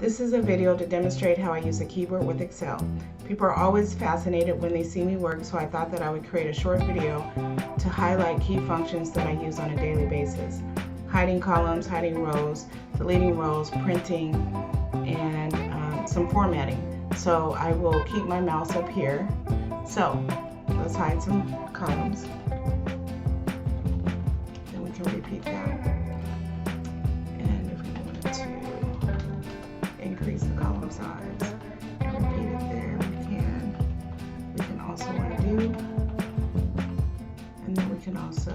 This is a video to demonstrate how I use a keyboard with Excel. People are always fascinated when they see me work, so I thought that I would create a short video to highlight key functions that I use on a daily basis. Hiding columns, hiding rows, deleting rows, printing, and some formatting. So I will keep my mouse up here. So let's hide some columns. Then we can repeat that. And if we wanted to increase the column size and repeat it there, we can. We can also undo. And then we can also